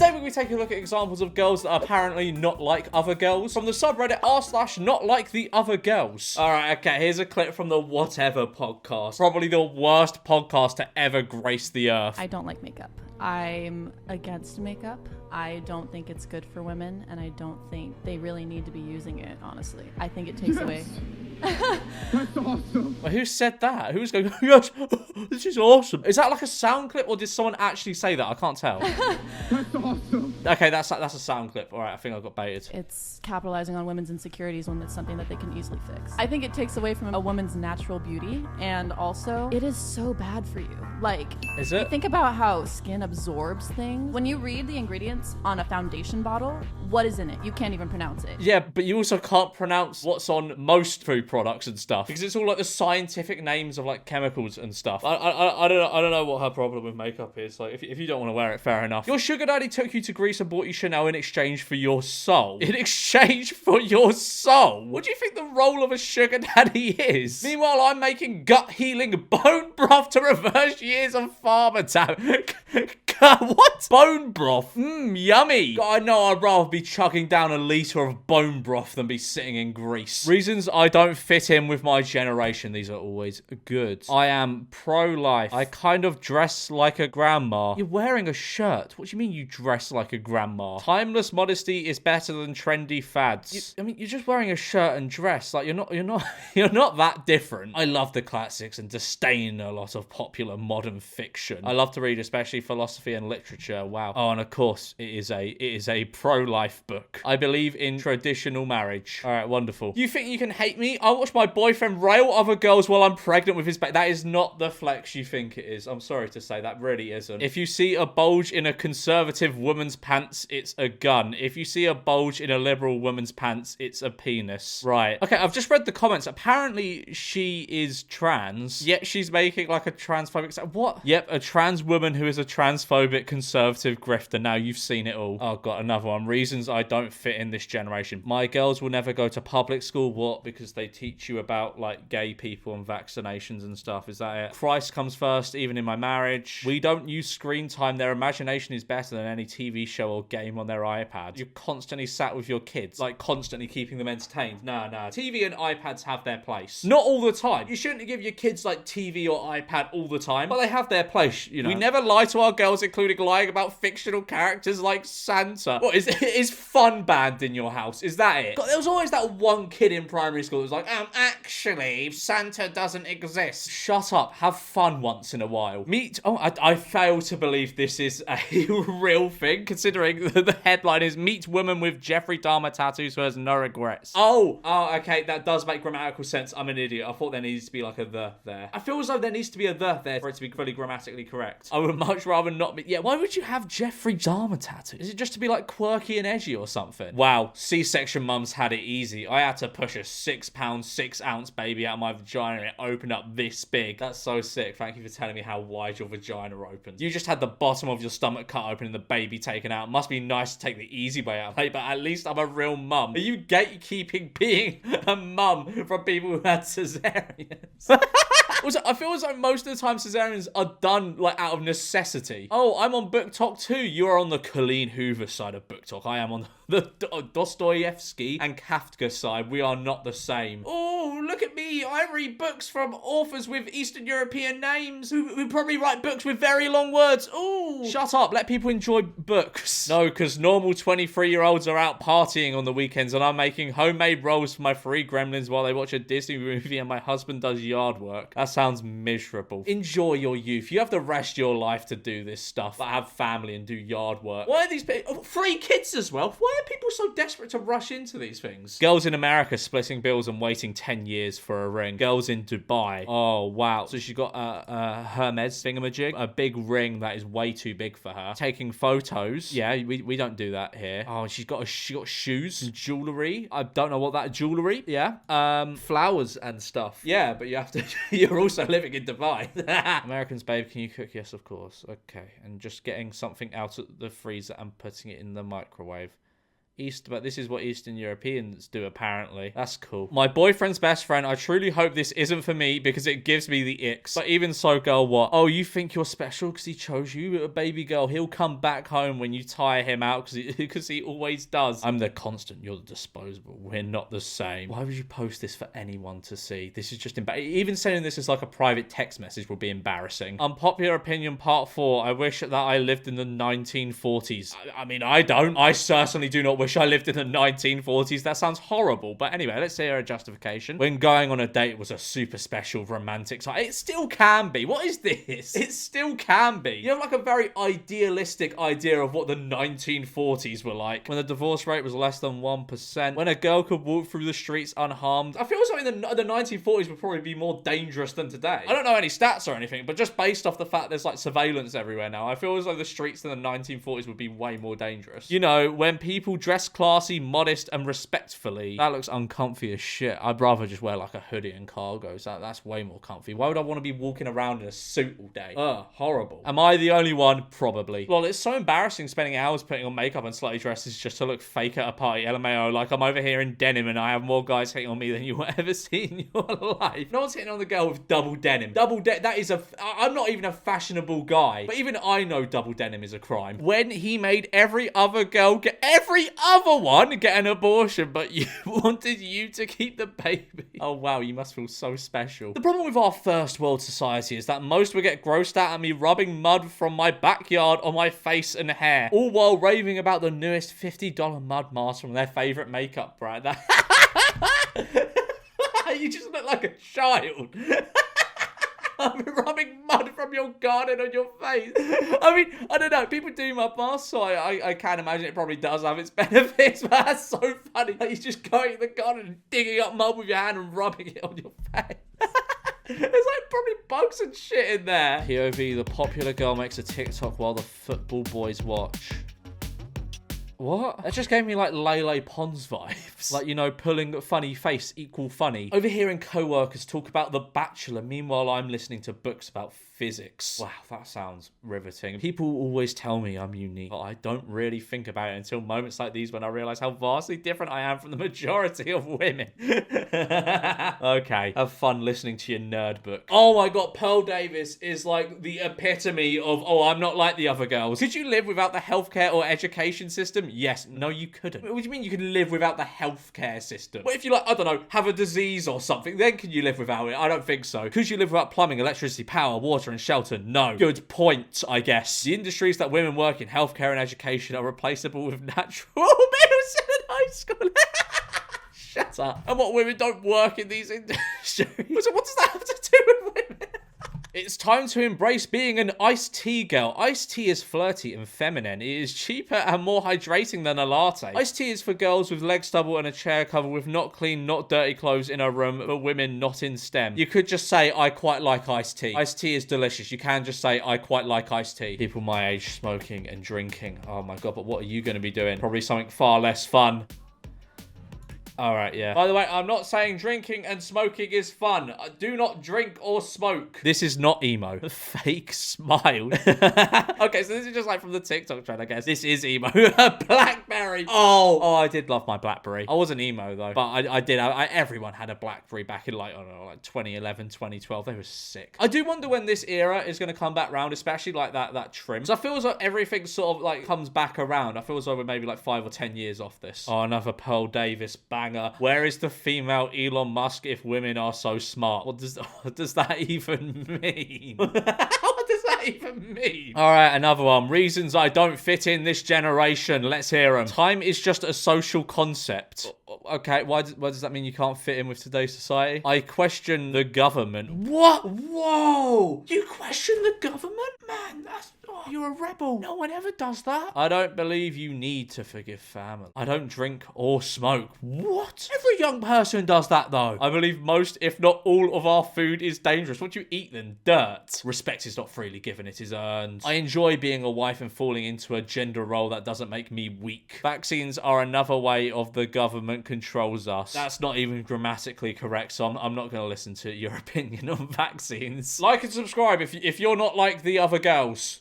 Today we're going to be taking a look at examples of girls that are apparently not like other girls from the subreddit r/notliketheothergirls. Alright, okay, here's a clip from the Whatever podcast. Probably the worst podcast to ever grace the earth. I don't like makeup. I'm against makeup. I don't think it's good for women, and I don't think they really need to be using it, honestly. I think it takes away... That's awesome. Well, who said that? Who's going, yes, this is awesome. Is that like a sound clip, or did someone actually say that? I can't tell. That's awesome. Okay, that's a sound clip. All right, I think I got baited. It's capitalizing on women's insecurities when it's something that they can easily fix. I think it takes away from a woman's natural beauty, and also, it is so bad for you. Like, is it? Think about how skin absorbs things. When you read the ingredients on a foundation bottle, what is in it? You can't even pronounce it. Yeah, but you also can't pronounce what's on most food products and stuff, because it's all like the scientific names of like chemicals and stuff. I don't know what her problem with makeup is. Like, if you don't want to wear it, fair enough. Your sugar daddy took you to Greece and bought you Chanel in exchange for your soul. In exchange for your soul? What do you think the role of a sugar daddy is? Meanwhile, I'm making gut healing bone broth to reverse years of farmer time. What? Bone broth? Yummy. I know I'd rather be chugging down a litre of bone broth than be sitting in Greece. Reasons I don't fit in with my generation. These are always good. I am pro-life. I kind of dress like a grandma. You're wearing a shirt. What do you mean you dress like a grandma? Timeless modesty is better than trendy fads. You're just wearing a shirt and dress. Like, you're not that different. I love the classics and disdain a lot of popular modern fiction. I love to read, especially philosophy and literature. Wow. Oh, and of course, it is a pro-life book. I believe in traditional marriage. All right, wonderful. You think you can hate me? I'll watch my boyfriend rail other girls while I'm pregnant with his baby. That is not the flex you think it is. I'm sorry to say, that really isn't. If you see a bulge in a conservative woman's pants, it's a gun. If you see a bulge in a liberal woman's pants, it's a penis. Right. Okay, I've just read the comments. Apparently, she is trans, yet she's making like a transphobic... What? Yep, a trans woman who is a transphobic conservative grifter. Now, you've seen it all. Oh, got another one. Reasons I don't fit in this generation. My girls will never go to public school. What? Because they teach you about like gay people and vaccinations and stuff. Is that it? Christ comes first, even in my marriage. We don't use screen time. Their imagination is better than any TV show or game on their iPad. You're constantly sat with your kids, like constantly keeping them entertained. Nah. TV and iPads have their place. Not all the time. You shouldn't give your kids like TV or iPad all the time, but they have their place, you know. We never lie to our girls, including lying about fictional characters like Santa. What, is fun banned in your house? Is that it? God, there was always that one kid in primary school that was like, actually, Santa doesn't exist. Shut up. Have fun once in a while. I fail to believe this is a real thing, considering the headline is Meet Woman with Jeffrey Dahmer Tattoos Who Has No Regrets. Oh, okay, that does make grammatical sense. I'm an idiot. I thought there needs to be like a the there. I feel as though there needs to be a the there for it to be fully grammatically correct. I would much rather not be... Yeah, why would you have Jeffrey Dahmer tattoos? Is it just to be like quirky and edgy or something? Wow, C-section mums had it easy. I had to push a 6-pound, 6-ounce baby out of my vagina and it opened up this big. That's so sick. Thank you for telling me how wide your vagina opens. You just had the bottom of your stomach cut open and the baby taken out. Must be nice to take the easy way out, mate, but at least I'm a real mum. Are you gatekeeping being a mum from people who had cesareans? Also, I feel as though most of the time cesareans are done like out of necessity. Oh, I'm on Book Talk too. You are on the Colleen Hoover side of Book Talk. I am on the Dostoevsky and Kafka side. We are not the same. Oh, look at me. I read books from authors with Eastern European names who probably write books with very long words. Oh, shut up. Let people enjoy books. No, because normal 23-year-olds are out partying on the weekends and I'm making homemade rolls for my 3 gremlins while they watch a Disney movie and my husband does yard work. That sounds miserable. Enjoy your youth. You have the rest of your life to do this stuff. Like have family and do yard work. Why are these people... 3 kids as well? Why are people so desperate to rush into these things? Girls in America splitting bills and waiting 10 years for a ring. Girls in Dubai. Oh, wow. So she got a Hermes thingamajig. A big ring that is way too big for her. Taking photos. Yeah, we don't do that here. Oh, she got shoes and jewelry. I don't know what that jewelry. Yeah. Flowers and stuff. Yeah, but you have to... You're also living in Dubai. Americans, babe, can you cook? Yes, of course. Okay. And just getting something out of the freezer and putting it in the microwave. But this is what Eastern Europeans do, apparently. That's cool. My boyfriend's best friend. I truly hope this isn't for me because it gives me the icks. But even so, girl, what? Oh, you think you're special because he chose you? A baby girl. He'll come back home when you tire him out because he always does. I'm the constant. You're the disposable. We're not the same. Why would you post this for anyone to see? This is just embarrassing. Even sending this as like a private text message would be embarrassing. Unpopular opinion part 4. I wish that I lived in the 1940s. I mean, I don't. I certainly do not wish I lived in the 1940s. That sounds horrible. But anyway, let's hear a justification. When going on a date was a super special romantic time. It still can be. What is this? It still can be. You have like a very idealistic idea of what the 1940s were like. When the divorce rate was less than 1%. When a girl could walk through the streets unharmed. I feel as though the 1940s would probably be more dangerous than today. I don't know any stats or anything, but just based off the fact there's like surveillance everywhere now, I feel as though the streets in the 1940s would be way more dangerous. You know, when people dress classy, modest, and respectfully. That looks uncomfy as shit. I'd rather just wear like a hoodie and cargos. That's way more comfy. Why would I want to be walking around in a suit all day? Ugh, horrible. Am I the only one? Probably. Well, it's so embarrassing spending hours putting on makeup and slutty dresses just to look fake at a party. LMAO, like I'm over here in denim and I have more guys hitting on me than you will ever see in your life. No one's hitting on the girl with double denim. That is I'm not even a fashionable guy, but even I know double denim is a crime. When he made every other one get an abortion, but you wanted you to keep the baby. Oh wow, you must feel so special. The problem with our first world society is that most would get grossed out at me rubbing mud from my backyard on my face and hair, all while raving about the newest $50 mud mask from their favorite makeup brand. You just look like a child. I'm rubbing mud from your garden on your face. I mean, I don't know. People do mud masks, so I can imagine it probably does have its benefits, but that's so funny. Like, you're just going in the garden and digging up mud with your hand and rubbing it on your face. There's like probably bugs and shit in there. POV, the popular girl makes a TikTok while the football boys watch. What? That just gave me like Lele Pons vibes. Like, you know, pulling funny face equal funny. Overhearing co-workers talk about The Bachelor, meanwhile I'm listening to books about physics. Wow, that sounds riveting. People always tell me I'm unique, but I don't really think about it until moments like these when I realize how vastly different I am from the majority of women. Okay, have fun listening to your nerd book. Oh my god, Pearl Davis is like the epitome of, oh, I'm not like the other girls. Could you live without the healthcare or education system? Yes. No, you couldn't. What do you mean you can live without the healthcare system? What if you, like, I don't know, have a disease or something? Then can you live without it? I don't think so. Could you live without plumbing, electricity, power, water, and shelter? No. Good point, I guess. The industries that women work in, healthcare and education, are replaceable with natural medicine in high school. Shut up. And what, women don't work in these industries? So what does that have to do with women? It's time to embrace being an iced tea girl. Iced tea is flirty and feminine. It is cheaper and more hydrating than a latte. Iced tea is for girls with leg stubble and a chair cover with not clean, not dirty clothes in a room, for women not in STEM. You could just say, I quite like iced tea. Iced tea is delicious. You can just say, I quite like iced tea. People my age smoking and drinking. Oh my god, but what are you going to be doing? Probably something far less fun. Alright, yeah. By the way, I'm not saying drinking and smoking is fun. Do not drink or smoke. This is not emo. Fake smile. Okay, so this is just like from the TikTok trend, I guess. This is emo. Blackberry. Oh, I did love my Blackberry. I wasn't emo, though. But I did. Everyone had a Blackberry back in, like, I don't know, like 2011, 2012. They were sick. I do wonder when this era is going to come back round, especially like that trim. So I feel as though everything sort of like comes back around. I feel as though we're maybe like 5 or 10 years off this. Oh, another Pearl Davis bang. Where is the female Elon Musk if women are so smart? What does that even mean? What does that even mean? All right, another one. Reasons I don't fit in this generation. Let's hear them. Time is just a social concept. Okay, why does that mean you can't fit in with today's society? I question the government. What? Whoa! You question the government? Man, you're a rebel. No one ever does that. I don't believe you need to forgive family. I don't drink or smoke. What? Every young person does that, though. I believe most, if not all, of our food is dangerous. What do you eat then? Dirt. Respect is not freely given, it is earned. I enjoy being a wife and falling into a gender role that doesn't make me weak. Vaccines are another way of the government controls us. That's not even grammatically correct, so I'm not going to listen to your opinion on vaccines. Like and subscribe if you're not like the other girls.